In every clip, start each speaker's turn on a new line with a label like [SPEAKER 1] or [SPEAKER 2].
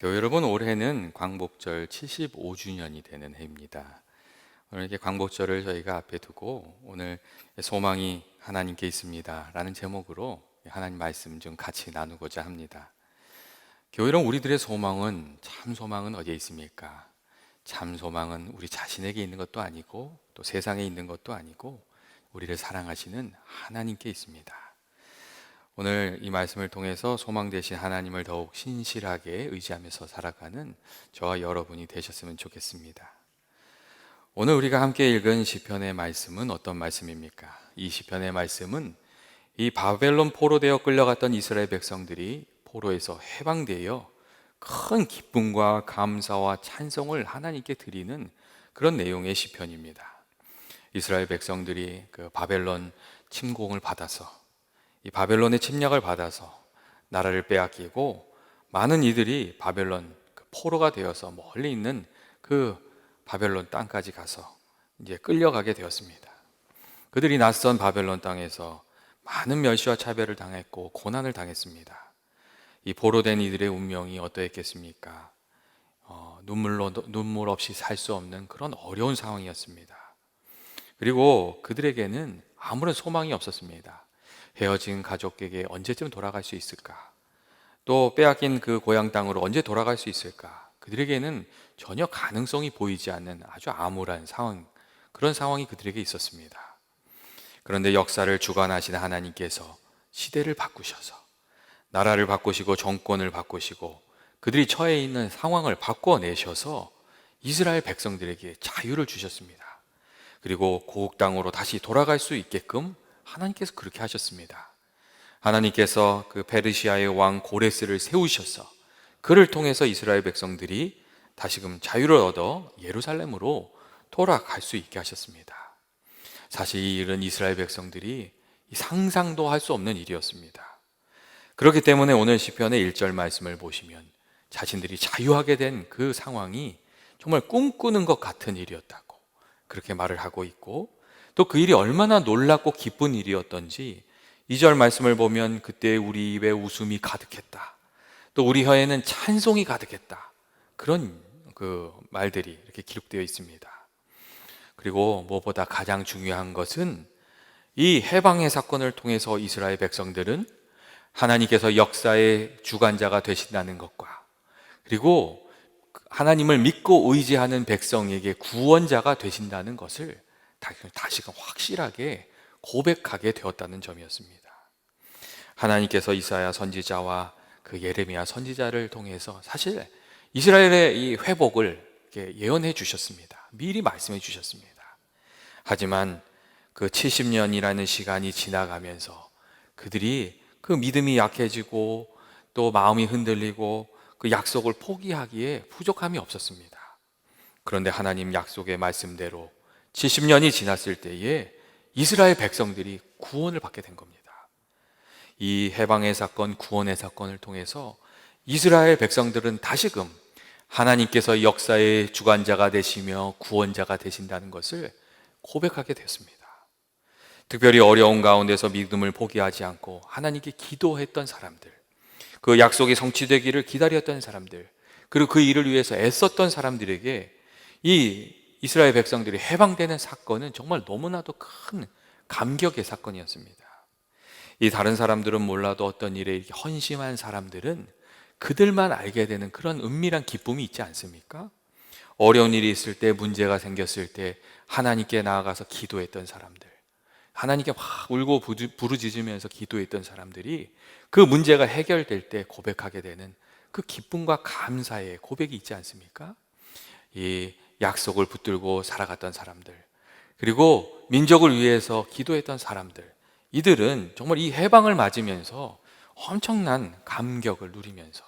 [SPEAKER 1] 교회 여러분, 올해는 광복절 75주년이 되는 해입니다. 오늘 이렇게 광복절을 저희가 앞에 두고 오늘 소망이 하나님께 있습니다 라는 제목으로 하나님 말씀 좀 같이 나누고자 합니다. 교회 여러분, 우리들의 소망은, 참 소망은 어디에 있습니까? 참 소망은 우리 자신에게 있는 것도 아니고 또 세상에 있는 것도 아니고 우리를 사랑하시는 하나님께 있습니다. 오늘 이 말씀을 통해서 소망 되신 하나님을 더욱 신실하게 의지하면서 살아가는 저와 여러분이 되셨으면 좋겠습니다. 오늘 우리가 함께 읽은 시편의 말씀은 어떤 말씀입니까? 이 시편의 말씀은 이 바벨론 포로되어 끌려갔던 이스라엘 백성들이 포로에서 해방되어 큰 기쁨과 감사와 찬송을 하나님께 드리는 그런 내용의 시편입니다. 이스라엘 백성들이 그 바벨론 침공을 받아서, 이 바벨론의 침략을 받아서 나라를 빼앗기고 많은 이들이 바벨론 포로가 되어서 멀리 있는 그 바벨론 땅까지 가서 이제 끌려가게 되었습니다. 그들이 낯선 바벨론 땅에서 많은 멸시와 차별을 당했고 고난을 당했습니다. 이 포로된 이들의 운명이 어떠했겠습니까? 눈물 없이 살 수 없는 그런 어려운 상황이었습니다. 그리고 그들에게는 아무런 소망이 없었습니다. 헤어진 가족에게 언제쯤 돌아갈 수 있을까? 또 빼앗긴 그 고향 땅으로 언제 돌아갈 수 있을까? 그들에게는 전혀 가능성이 보이지 않는 아주 암울한 상황, 그런 상황이 그들에게 있었습니다. 그런데 역사를 주관하시는 하나님께서 시대를 바꾸셔서 나라를 바꾸시고 정권을 바꾸시고 그들이 처해 있는 상황을 바꿔내셔서 이스라엘 백성들에게 자유를 주셨습니다. 그리고 고국 땅으로 다시 돌아갈 수 있게끔 하나님께서 그렇게 하셨습니다. 하나님께서 그 페르시아의 왕 고레스를 세우셔서 그를 통해서 이스라엘 백성들이 다시금 자유를 얻어 예루살렘으로 돌아갈 수 있게 하셨습니다. 사실 이 일은 이스라엘 백성들이 상상도 할 수 없는 일이었습니다. 그렇기 때문에 오늘 시편의 1절 말씀을 보시면 자신들이 자유하게 된 그 상황이 정말 꿈꾸는 것 같은 일이었다고 그렇게 말을 하고 있고, 또 그 일이 얼마나 놀랍고 기쁜 일이었던지 2절 말씀을 보면 그때 우리 입에 웃음이 가득했다, 또 우리 혀에는 찬송이 가득했다, 그런 그 말들이 이렇게 기록되어 있습니다. 그리고 무엇보다 가장 중요한 것은 이 해방의 사건을 통해서 이스라엘 백성들은 하나님께서 역사의 주관자가 되신다는 것과, 그리고 하나님을 믿고 의지하는 백성에게 구원자가 되신다는 것을 다시금 확실하게 고백하게 되었다는 점이었습니다. 하나님께서 이사야 선지자와 그 예레미야 선지자를 통해서 사실 이스라엘의 이 회복을 예언해 주셨습니다. 미리 말씀해 주셨습니다. 하지만 그 70년이라는 시간이 지나가면서 그들이 그 믿음이 약해지고 또 마음이 흔들리고 그 약속을 포기하기에 부족함이 없었습니다. 그런데 하나님 약속의 말씀대로 70년이 지났을 때에 이스라엘 백성들이 구원을 받게 된 겁니다. 이 해방의 사건, 구원의 사건을 통해서 이스라엘 백성들은 다시금 하나님께서 역사의 주관자가 되시며 구원자가 되신다는 것을 고백하게 됐습니다. 특별히 어려운 가운데서 믿음을 포기하지 않고 하나님께 기도했던 사람들, 그 약속이 성취되기를 기다렸던 사람들, 그리고 그 일을 위해서 애썼던 사람들에게 이 이스라엘 백성들이 해방되는 사건은 정말 너무나도 큰 감격의 사건이었습니다. 이 다른 사람들은 몰라도 어떤 일에 이렇게 헌신한 사람들은 그들만 알게 되는 그런 은밀한 기쁨이 있지 않습니까? 어려운 일이 있을 때, 문제가 생겼을 때 하나님께 나아가서 기도했던 사람들, 하나님께 막 울고 부르짖으면서 기도했던 사람들이 그 문제가 해결될 때 고백하게 되는 그 기쁨과 감사의 고백이 있지 않습니까? 이 약속을 붙들고 살아갔던 사람들, 그리고 민족을 위해서 기도했던 사람들, 이들은 정말 이 해방을 맞으면서 엄청난 감격을 누리면서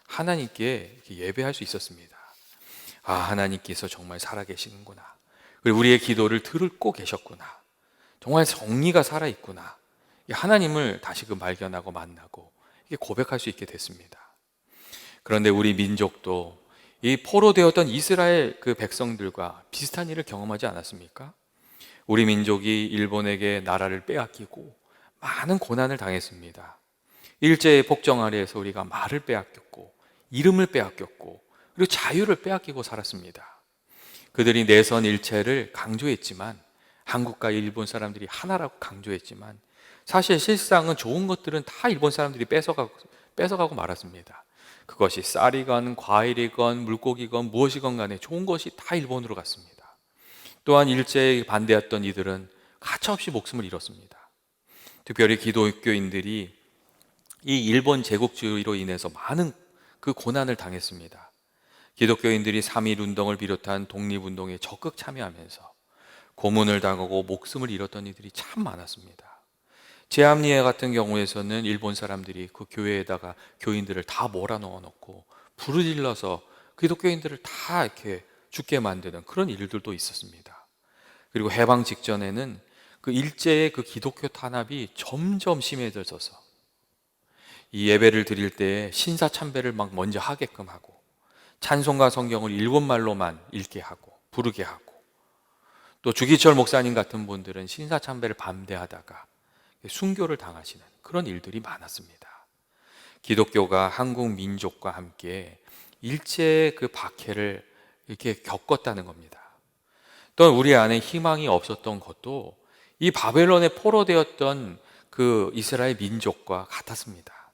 [SPEAKER 1] 하나님께 예배할 수 있었습니다. 아, 하나님께서 정말 살아계시는구나, 그리고 우리의 기도를 듣고 계셨구나, 정말 정리가 살아있구나, 하나님을 다시금 발견하고 만나고 이게 고백할 수 있게 됐습니다. 그런데 우리 민족도 이 포로되었던 이스라엘 그 백성들과 비슷한 일을 경험하지 않았습니까? 우리 민족이 일본에게 나라를 빼앗기고 많은 고난을 당했습니다. 일제의 폭정 아래에서 우리가 말을 빼앗겼고 이름을 빼앗겼고 그리고 자유를 빼앗기고 살았습니다. 그들이 내선 일체를 강조했지만, 한국과 일본 사람들이 하나라고 강조했지만, 사실 실상은 좋은 것들은 다 일본 사람들이 뺏어가고 말았습니다. 그것이 쌀이건 과일이건 물고기건 무엇이건 간에 좋은 것이 다 일본으로 갔습니다. 또한 일제에 반대했던 이들은 가차없이 목숨을 잃었습니다. 특별히 기독교인들이 이 일본 제국주의로 인해서 많은 그 고난을 당했습니다. 기독교인들이 3.1 운동을 비롯한 독립운동에 적극 참여하면서 고문을 당하고 목숨을 잃었던 이들이 참 많았습니다. 제암리에 같은 경우에서는 일본 사람들이 그 교회에다가 교인들을 다 몰아넣어 놓고 부르질러서 기독교인들을 다 이렇게 죽게 만드는 그런 일들도 있었습니다. 그리고 해방 직전에는 그 일제의 그 기독교 탄압이 점점 심해져서 이 예배를 드릴 때 신사참배를 막 먼저 하게끔 하고, 찬송가 성경을 일본말로만 읽게 하고 부르게 하고, 또 주기철 목사님 같은 분들은 신사참배를 밤새 하다가 순교를 당하시는 그런 일들이 많았습니다. 기독교가 한국 민족과 함께 일제의 그 박해를 이렇게 겪었다는 겁니다. 또 우리 안에 희망이 없었던 것도 이 바벨론에 포로되었던 그 이스라엘 민족과 같았습니다.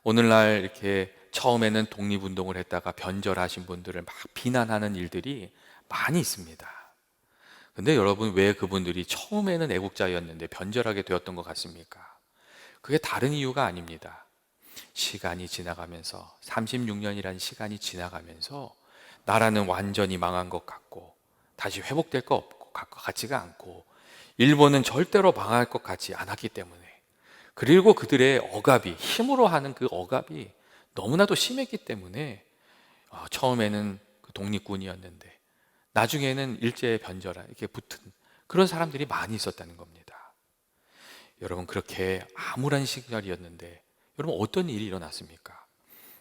[SPEAKER 1] 오늘날 이렇게 처음에는 독립운동을 했다가 변절하신 분들을 막 비난하는 일들이 많이 있습니다. 근데 여러분, 왜 그분들이 처음에는 애국자였는데 변절하게 되었던 것 같습니까? 그게 다른 이유가 아닙니다. 시간이 지나가면서, 36년이라는 시간이 지나가면서 나라는 완전히 망한 것 같고 다시 회복될 것 같지가 않고, 일본은 절대로 망할 것 같지 않았기 때문에, 그리고 그들의 억압이, 힘으로 하는 그 억압이 너무나도 심했기 때문에 처음에는 그 독립군이었는데 나중에는 일제의 변절아 이렇게 붙은 그런 사람들이 많이 있었다는 겁니다. 여러분, 그렇게 암울한 시절이었는데 여러분, 어떤 일이 일어났습니까?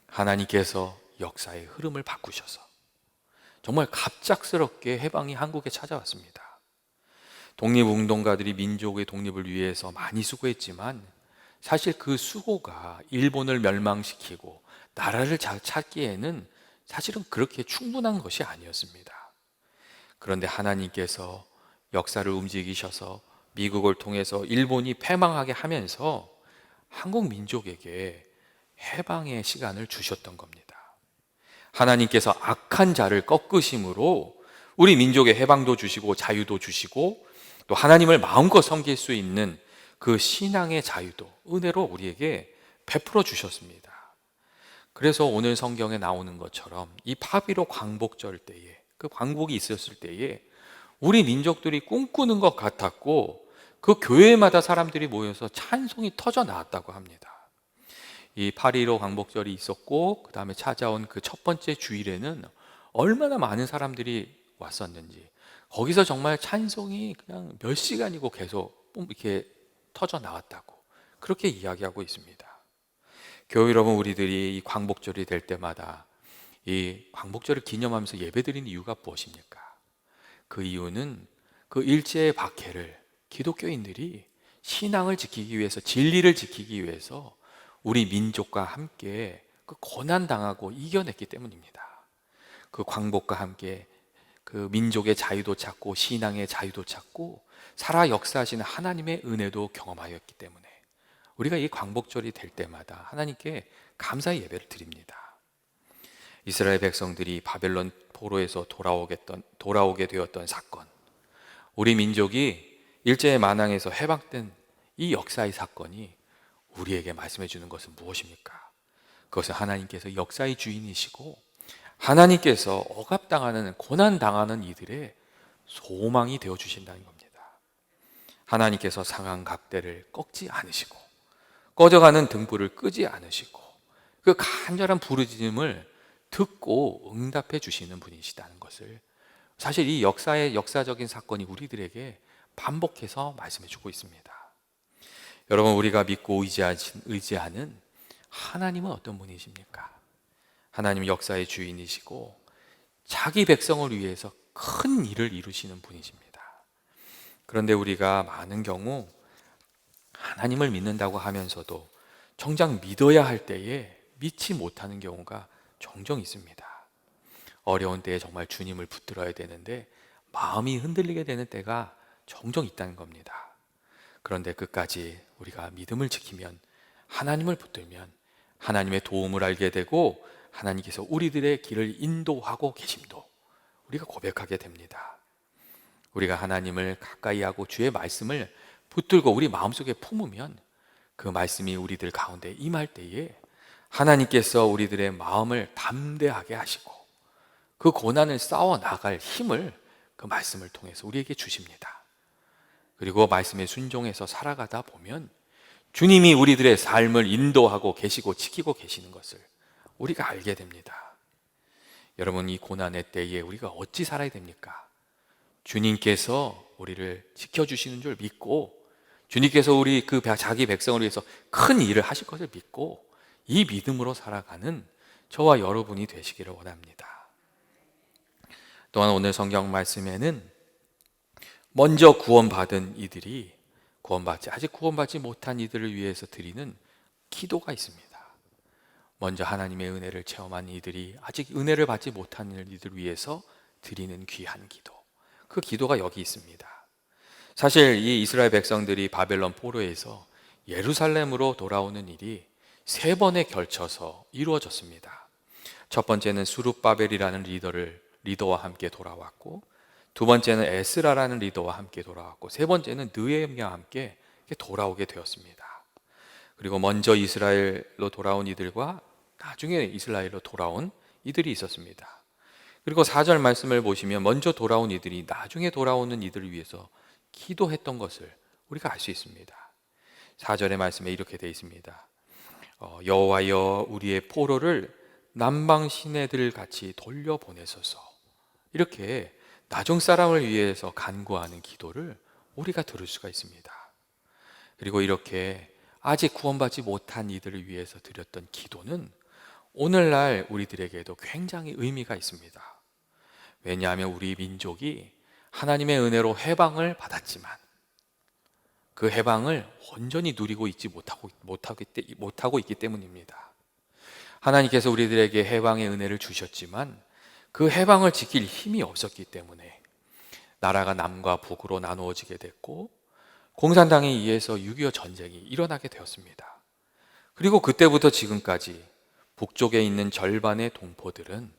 [SPEAKER 1] 하나님께서 역사의 흐름을 바꾸셔서 정말 갑작스럽게 해방이 한국에 찾아왔습니다. 독립운동가들이 민족의 독립을 위해서 많이 수고했지만, 사실 그 수고가 일본을 멸망시키고 나라를 찾기에는 사실은 그렇게 충분한 것이 아니었습니다. 그런데 하나님께서 역사를 움직이셔서 미국을 통해서 일본이 패망하게 하면서 한국 민족에게 해방의 시간을 주셨던 겁니다. 하나님께서 악한 자를 꺾으심으로 우리 민족의 해방도 주시고 자유도 주시고, 또 하나님을 마음껏 섬길 수 있는 그 신앙의 자유도 은혜로 우리에게 베풀어 주셨습니다. 그래서 오늘 성경에 나오는 것처럼 이 바비로 광복절 때에, 그 광복이 있었을 때에 우리 민족들이 꿈꾸는 것 같았고, 그 교회마다 사람들이 모여서 찬송이 터져 나왔다고 합니다. 이 8.15 광복절이 있었고, 그 다음에 찾아온 그 첫 번째 주일에는 얼마나 많은 사람들이 왔었는지, 거기서 정말 찬송이 그냥 몇 시간이고 계속 이렇게 터져 나왔다고 그렇게 이야기하고 있습니다. 교회 여러분, 우리들이 이 광복절이 될 때마다 이 광복절을 기념하면서 예배드리는 이유가 무엇입니까? 그 이유는 그 일제의 박해를 기독교인들이 신앙을 지키기 위해서, 진리를 지키기 위해서 우리 민족과 함께 그 고난당하고 이겨냈기 때문입니다. 그 광복과 함께 그 민족의 자유도 찾고 신앙의 자유도 찾고 살아 역사하시는 하나님의 은혜도 경험하였기 때문에 우리가 이 광복절이 될 때마다 하나님께 감사의 예배를 드립니다. 이스라엘 백성들이 바벨론 포로에서 돌아오게 되었던 사건, 우리 민족이 일제의 만왕에서 해방된 이 역사의 사건이 우리에게 말씀해 주는 것은 무엇입니까? 그것은 하나님께서 역사의 주인이시고 하나님께서 억압당하는, 고난당하는 이들의 소망이 되어 주신다는 겁니다. 하나님께서 상한 각대를 꺾지 않으시고 꺼져가는 등불을 끄지 않으시고 그 간절한 부르짖음을 듣고 응답해 주시는 분이시다는 것을, 사실 이 역사적인 사건이 우리들에게 반복해서 말씀해 주고 있습니다. 여러분, 우리가 믿고 의지하는 하나님은 어떤 분이십니까? 하나님은 역사의 주인이시고 자기 백성을 위해서 큰 일을 이루시는 분이십니다. 그런데 우리가 많은 경우 하나님을 믿는다고 하면서도 정작 믿어야 할 때에 믿지 못하는 경우가 종종 있습니다. 어려운 때에 정말 주님을 붙들어야 되는데 마음이 흔들리게 되는 때가 종종 있다는 겁니다. 그런데 끝까지 우리가 믿음을 지키면, 하나님을 붙들면 하나님의 도움을 알게 되고 하나님께서 우리들의 길을 인도하고 계심도 우리가 고백하게 됩니다. 우리가 하나님을 가까이 하고 주의 말씀을 붙들고 우리 마음속에 품으면 그 말씀이 우리들 가운데 임할 때에 하나님께서 우리들의 마음을 담대하게 하시고 그 고난을 싸워 나갈 힘을 그 말씀을 통해서 우리에게 주십니다. 그리고 말씀에 순종해서 살아가다 보면 주님이 우리들의 삶을 인도하고 계시고 지키고 계시는 것을 우리가 알게 됩니다. 여러분, 이 고난의 때에 우리가 어찌 살아야 됩니까? 주님께서 우리를 지켜주시는 줄 믿고, 주님께서 우리 자기 백성을 위해서 큰 일을 하실 것을 믿고 이 믿음으로 살아가는 저와 여러분이 되시기를 원합니다. 또한 오늘 성경 말씀에는 먼저 구원받은 이들이 아직 구원받지 못한 이들을 위해서 드리는 기도가 있습니다. 먼저 하나님의 은혜를 체험한 이들이 아직 은혜를 받지 못한 이들을 위해서 드리는 귀한 기도, 그 기도가 여기 있습니다. 사실 이 이스라엘 백성들이 바벨론 포로에서 예루살렘으로 돌아오는 일이 3번에 걸쳐서 이루어졌습니다. 첫 번째는 수룹바벨이라는 리더와 함께 돌아왔고, 두 번째는 에스라라는 리더와 함께 돌아왔고, 세 번째는 느헤미야와 함께 돌아오게 되었습니다. 그리고 먼저 이스라엘로 돌아온 이들과 나중에 이스라엘로 돌아온 이들이 있었습니다. 그리고 4절 말씀을 보시면 먼저 돌아온 이들이 나중에 돌아오는 이들을 위해서 기도했던 것을 우리가 알 수 있습니다. 4절의 말씀에 이렇게 되어 있습니다. 여호와여, 우리의 포로를 남방 시내들 같이 돌려보내소서. 이렇게 나중 사람을 위해서 간구하는 기도를 우리가 들을 수가 있습니다. 그리고 이렇게 아직 구원받지 못한 이들을 위해서 드렸던 기도는 오늘날 우리들에게도 굉장히 의미가 있습니다. 왜냐하면 우리 민족이 하나님의 은혜로 해방을 받았지만 그 해방을 온전히 누리고 있지 못하고 있기 때문입니다. 하나님께서 우리들에게 해방의 은혜를 주셨지만 그 해방을 지킬 힘이 없었기 때문에 나라가 남과 북으로 나누어지게 됐고, 공산당에 의해서 6.25 전쟁이 일어나게 되었습니다. 그리고 그때부터 지금까지 북쪽에 있는 절반의 동포들은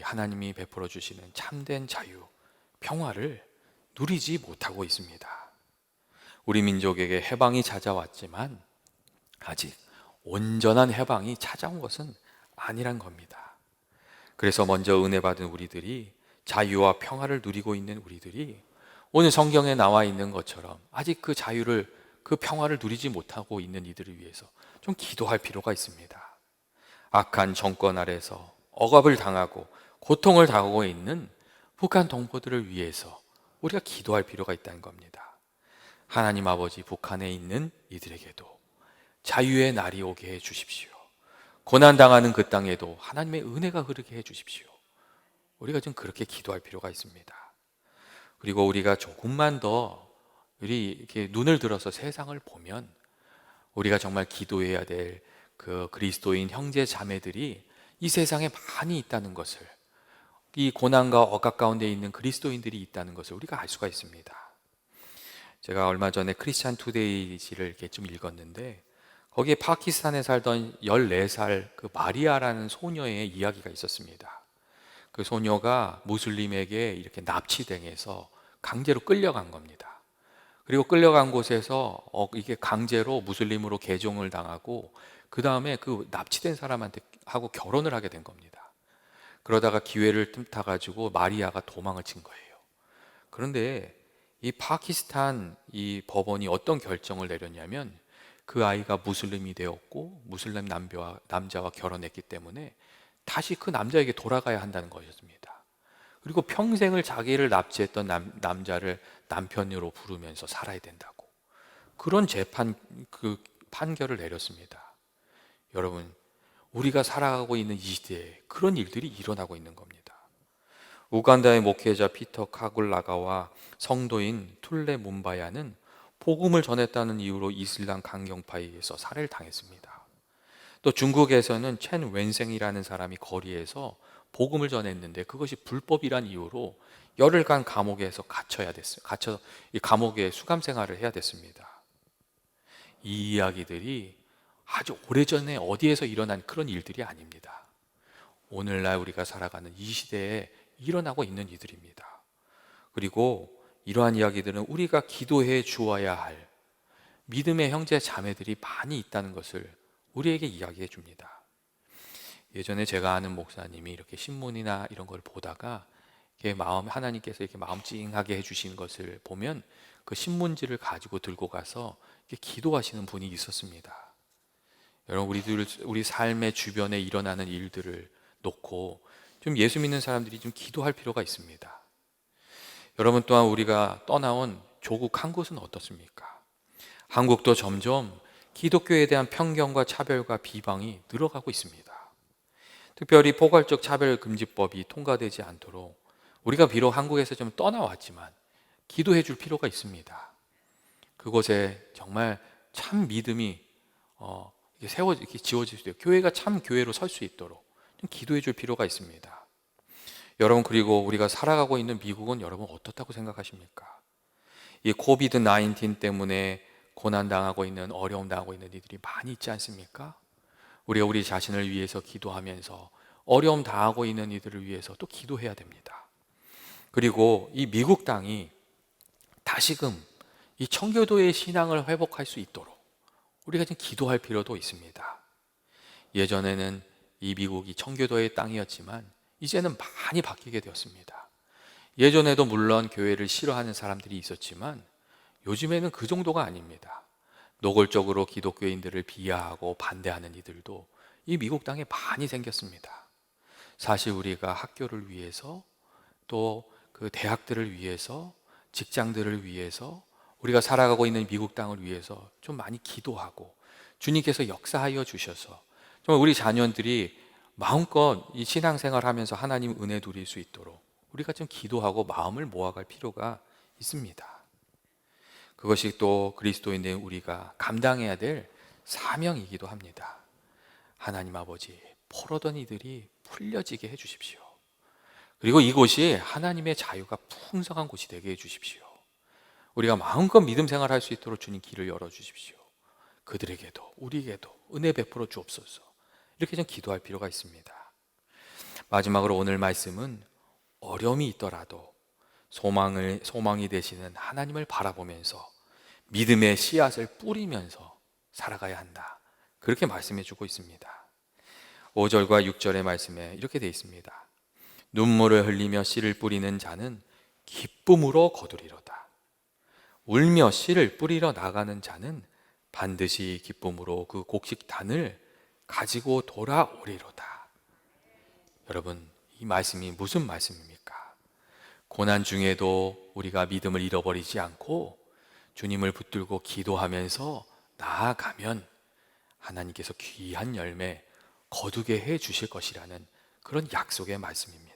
[SPEAKER 1] 하나님이 베풀어 주시는 참된 자유, 평화를 누리지 못하고 있습니다. 우리 민족에게 해방이 찾아왔지만 아직 온전한 해방이 찾아온 것은 아니란 겁니다. 그래서 먼저 은혜 받은 우리들이, 자유와 평화를 누리고 있는 우리들이 오늘 성경에 나와 있는 것처럼 아직 그 자유를, 그 평화를 누리지 못하고 있는 이들을 위해서 좀 기도할 필요가 있습니다. 악한 정권 아래서 억압을 당하고 고통을 당하고 있는 북한 동포들을 위해서 우리가 기도할 필요가 있다는 겁니다. 하나님 아버지, 북한에 있는 이들에게도 자유의 날이 오게 해 주십시오. 고난당하는 그 땅에도 하나님의 은혜가 흐르게 해 주십시오. 우리가 좀 그렇게 기도할 필요가 있습니다. 그리고 우리가 조금만 더 이렇게 눈을 들어서 세상을 보면 우리가 정말 기도해야 될 그 그리스도인 형제 자매들이 이 세상에 많이 있다는 것을, 이 고난과 억압 가운데 있는 그리스도인들이 있다는 것을 우리가 알 수가 있습니다. 제가 얼마 전에 크리스찬 투데이지를 이렇게 좀 읽었는데 거기에 파키스탄에 살던 14살 그 마리아라는 소녀의 이야기가 있었습니다. 그 소녀가 무슬림에게 이렇게 납치당해서 강제로 끌려간 겁니다. 그리고 끌려간 곳에서 이게 강제로 무슬림으로 개종을 당하고 그 다음에 그 납치된 사람한테 하고 결혼을 하게 된 겁니다. 그러다가 기회를 틈타가지고 마리아가 도망을 친 거예요. 그런데 이 파키스탄 이 법원이 어떤 결정을 내렸냐면 그 아이가 무슬림이 되었고 무슬림 남자와 결혼했기 때문에 다시 그 남자에게 돌아가야 한다는 것이었습니다. 그리고 평생을 자기를 납치했던 남자를 남편으로 부르면서 살아야 된다고, 그런 판결을 내렸습니다. 여러분, 우리가 살아가고 있는 이 시대에 그런 일들이 일어나고 있는 겁니다. 우간다의 목회자 피터 카굴라가와 성도인 툴레 몬바야는 복음을 전했다는 이유로 이슬람 강경파에 의해서 살해를 당했습니다. 또 중국에서는 첸 웬생이라는 사람이 거리에서 복음을 전했는데 그것이 불법이란 이유로 열흘간 감옥에서 갇혀야 됐어요. 갇혀 이 감옥에 수감 생활을 해야 됐습니다. 이 이야기들이 아주 오래전에 어디에서 일어난 그런 일들이 아닙니다. 오늘날 우리가 살아가는 이 시대에 일어나고 있는 일들입니다. 그리고 이러한 이야기들은 우리가 기도해 주어야 할 믿음의 형제 자매들이 많이 있다는 것을 우리에게 이야기해 줍니다. 예전에 제가 아는 목사님이 이렇게 신문이나 이런 걸 보다가 이렇게 하나님께서 이렇게 마음 찡하게 해주시는 것을 보면 그 신문지를 가지고 들고 가서 이렇게 기도하시는 분이 있었습니다. 여러분, 우리 삶의 주변에 일어나는 일들을 놓고 좀 예수 믿는 사람들이 좀 기도할 필요가 있습니다. 여러분, 또한 우리가 떠나온 조국 한국은 어떻습니까? 한국도 점점 기독교에 대한 편견과 차별과 비방이 늘어가고 있습니다. 특별히 포괄적 차별금지법이 통과되지 않도록 우리가 비록 한국에서 좀 떠나왔지만 기도해 줄 필요가 있습니다. 그곳에 정말 참 믿음이 이렇게 지워질 수 있도록, 교회가 참 교회로 설 수 있도록 좀 기도해 줄 필요가 있습니다. 여러분, 그리고 우리가 살아가고 있는 미국은 여러분 어떻다고 생각하십니까? 이 코비드 19 때문에 고난당하고 있는, 어려움 당하고 있는 이들이 많이 있지 않습니까? 우리가 우리 자신을 위해서 기도하면서 어려움 당하고 있는 이들을 위해서 또 기도해야 됩니다. 그리고 이 미국 땅이 다시금 이 청교도의 신앙을 회복할 수 있도록 우리가 좀 기도할 필요도 있습니다. 예전에는 이 미국이 청교도의 땅이었지만 이제는 많이 바뀌게 되었습니다. 예전에도 물론 교회를 싫어하는 사람들이 있었지만 요즘에는 그 정도가 아닙니다. 노골적으로 기독교인들을 비하하고 반대하는 이들도 이 미국 땅에 많이 생겼습니다. 사실 우리가 학교를 위해서, 또 그 대학들을 위해서, 직장들을 위해서, 우리가 살아가고 있는 미국 땅을 위해서 좀 많이 기도하고 주님께서 역사하여 주셔서 정말 우리 자녀들이 마음껏 이 신앙생활 하면서 하나님 은혜 누릴 수 있도록 우리가 좀 기도하고 마음을 모아갈 필요가 있습니다. 그것이 또 그리스도인된 우리가 감당해야 될 사명이기도 합니다. 하나님 아버지, 포로던 이들이 풀려지게 해주십시오. 그리고 이곳이 하나님의 자유가 풍성한 곳이 되게 해주십시오. 우리가 마음껏 믿음 생활할 수 있도록 주님 길을 열어주십시오. 그들에게도 우리에게도 은혜 베풀어 주옵소서. 이렇게 좀 기도할 필요가 있습니다. 마지막으로 오늘 말씀은 어려움이 있더라도 소망이 되시는 하나님을 바라보면서 믿음의 씨앗을 뿌리면서 살아가야 한다, 그렇게 말씀해 주고 있습니다. 5절과 6절의 말씀에 이렇게 되어 있습니다. 눈물을 흘리며 씨를 뿌리는 자는 기쁨으로 거두리로다. 울며 씨를 뿌리러 나가는 자는 반드시 기쁨으로 그 곡식단을 가지고 돌아오리로다. 여러분, 이 말씀이 무슨 말씀입니까? 고난 중에도 우리가 믿음을 잃어버리지 않고 주님을 붙들고 기도하면서 나아가면 하나님께서 귀한 열매 거두게 해 주실 것이라는 그런 약속의 말씀입니다.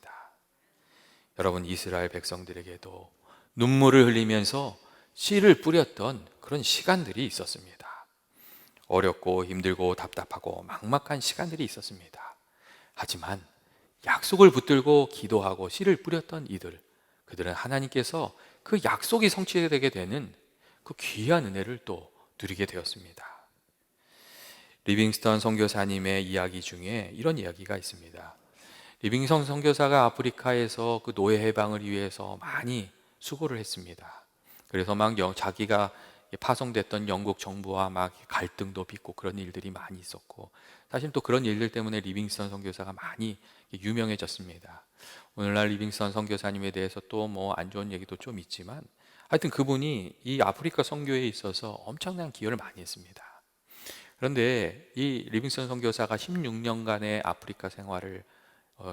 [SPEAKER 1] 여러분, 이스라엘 백성들에게도 눈물을 흘리면서 씨를 뿌렸던 그런 시간들이 있었습니다. 어렵고 힘들고 답답하고 막막한 시간들이 있었습니다. 하지만 약속을 붙들고 기도하고 씨를 뿌렸던 그들은 하나님께서 그 약속이 성취되게 되는 그 귀한 은혜를 또 누리게 되었습니다. 리빙스턴 선교사님의 이야기 중에 이런 이야기가 있습니다. 리빙스턴 선교사가 아프리카에서 그 노예 해방을 위해서 많이 수고를 했습니다. 그래서 막 자기가 파송됐던 영국 정부와 막 갈등도 빚고 그런 일들이 많이 있었고, 사실 또 그런 일들 때문에 리빙스턴 선교사가 많이 유명해졌습니다. 오늘날 리빙스턴 선교사님에 대해서 또 뭐 안 좋은 얘기도 좀 있지만, 하여튼 그분이 이 아프리카 선교에 있어서 엄청난 기여를 많이 했습니다. 그런데 이 리빙스턴 선교사가 16년간의 아프리카 생활을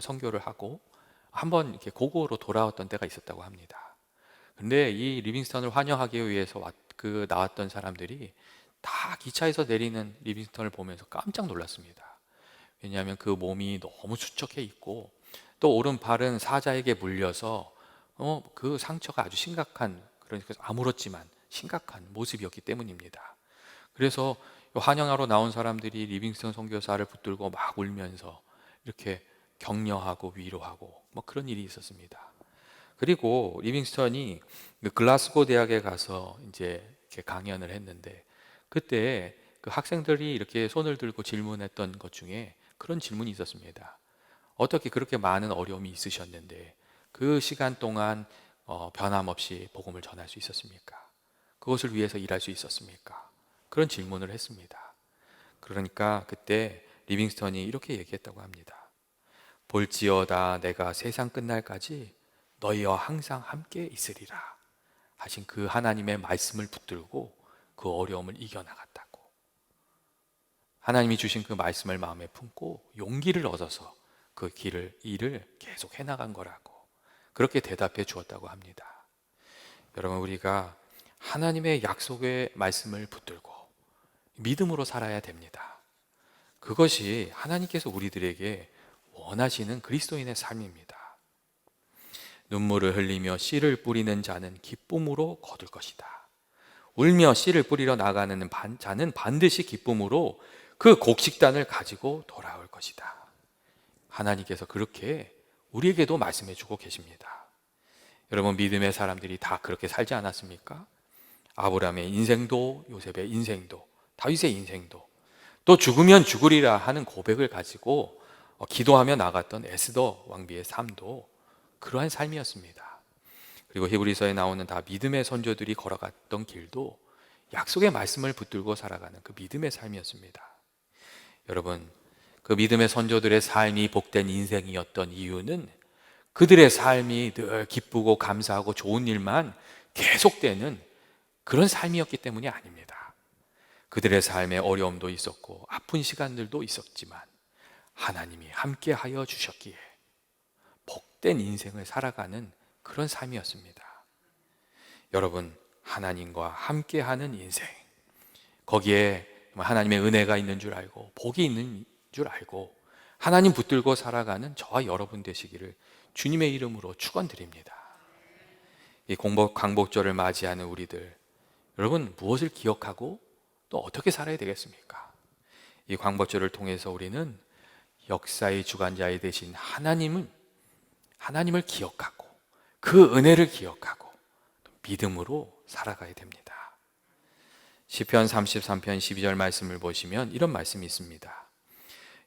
[SPEAKER 1] 선교를 하고 한번 이렇게 고국으로 돌아왔던 때가 있었다고 합니다. 근데 이 리빙스턴을 환영하기 위해서 나왔던 사람들이 다 기차에서 내리는 리빙스턴을 보면서 깜짝 놀랐습니다. 왜냐하면 그 몸이 너무 수척해 있고 또 오른팔은 사자에게 물려서 그 상처가 아주 심각한, 그러니까 아물었지만 심각한 모습이었기 때문입니다. 그래서 환영하러 나온 사람들이 리빙스턴 선교사를 붙들고 막 울면서 이렇게 격려하고 위로하고 뭐 그런 일이 있었습니다. 그리고 리빙스턴이 그 글라스고 대학에 가서 이제 이렇게 강연을 했는데, 그때 그 학생들이 이렇게 손을 들고 질문했던 것 중에 그런 질문이 있었습니다. 어떻게 그렇게 많은 어려움이 있으셨는데 그 시간 동안 변함없이 복음을 전할 수 있었습니까? 그것을 위해서 일할 수 있었습니까? 그런 질문을 했습니다. 그러니까 그때 리빙스턴이 이렇게 얘기했다고 합니다. 볼지어다 내가 세상 끝날까지 너희와 항상 함께 있으리라 하신 그 하나님의 말씀을 붙들고 그 어려움을 이겨나갔다고. 하나님이 주신 그 말씀을 마음에 품고 용기를 얻어서 그 일을 계속 해나간 거라고 그렇게 대답해 주었다고 합니다. 여러분, 우리가 하나님의 약속의 말씀을 붙들고 믿음으로 살아야 됩니다. 그것이 하나님께서 우리들에게 원하시는 그리스도인의 삶입니다. 눈물을 흘리며 씨를 뿌리는 자는 기쁨으로 거둘 것이다. 울며 씨를 뿌리러 나가는 자는 반드시 기쁨으로 그 곡식단을 가지고 돌아올 것이다. 하나님께서 그렇게 우리에게도 말씀해 주고 계십니다. 여러분, 믿음의 사람들이 다 그렇게 살지 않았습니까? 아브라함의 인생도, 요셉의 인생도, 다윗의 인생도, 또 죽으면 죽으리라 하는 고백을 가지고 기도하며 나갔던 에스더 왕비의 삶도 그러한 삶이었습니다. 그리고 히브리서에 나오는 다 믿음의 선조들이 걸어갔던 길도 약속의 말씀을 붙들고 살아가는 그 믿음의 삶이었습니다. 여러분, 그 믿음의 선조들의 삶이 복된 인생이었던 이유는 그들의 삶이 늘 기쁘고 감사하고 좋은 일만 계속되는 그런 삶이었기 때문이 아닙니다. 그들의 삶에 어려움도 있었고 아픈 시간들도 있었지만 하나님이 함께하여 주셨기에 복된 인생을 살아가는 그런 삶이었습니다. 여러분, 하나님과 함께하는 인생, 거기에 하나님의 은혜가 있는 줄 알고 복이 있는 줄 알고 하나님 붙들고 살아가는 저와 여러분 되시기를 주님의 이름으로 축원드립니다. 이 광복절을 맞이하는 우리들, 여러분 무엇을 기억하고 또 어떻게 살아야 되겠습니까? 이 광복절을 통해서 우리는 역사의 주관자이 되신 하나님을 기억하고 그 은혜를 기억하고 믿음으로 살아가야 됩니다. 시편 33편 12절 말씀을 보시면 이런 말씀이 있습니다.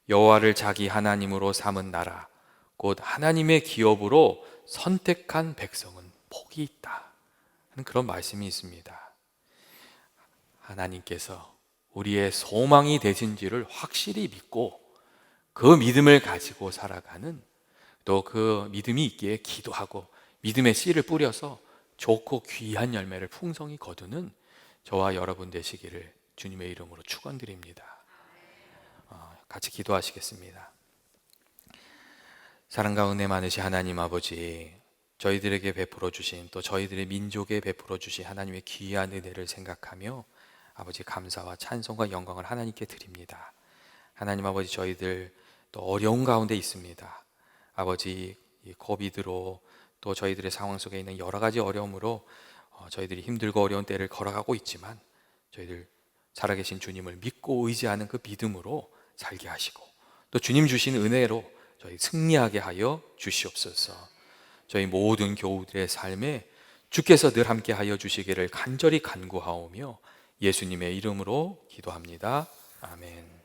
[SPEAKER 1] 여호와를 자기 하나님으로 삼은 나라 곧 하나님의 기업으로 선택한 백성은 복이 있다 하는 그런 말씀이 있습니다. 하나님께서 우리의 소망이 되신지를 확실히 믿고 그 믿음을 가지고 살아가는, 또 그 믿음이 있기에 기도하고 믿음의 씨를 뿌려서 좋고 귀한 열매를 풍성히 거두는 저와 여러분 되시기를 주님의 이름으로 축원드립니다. 같이 기도하시겠습니다. 사랑과 은혜 많으신 하나님 아버지, 저희들에게 베풀어 주신, 또 저희들의 민족에 베풀어 주신 하나님의 귀한 은혜를 생각하며 아버지 감사와 찬송과 영광을 하나님께 드립니다. 하나님 아버지, 저희들 또 어려운 가운데 있습니다. 아버지, 이 코비드로 또 저희들의 상황 속에 있는 여러 가지 어려움으로 저희들이 힘들고 어려운 때를 걸어가고 있지만 저희들 살아계신 주님을 믿고 의지하는 그 믿음으로 살게 하시고 또 주님 주신 은혜로 저희 승리하게 하여 주시옵소서. 저희 모든 교우들의 삶에 주께서 늘 함께 하여 주시기를 간절히 간구하오며 예수님의 이름으로 기도합니다. 아멘.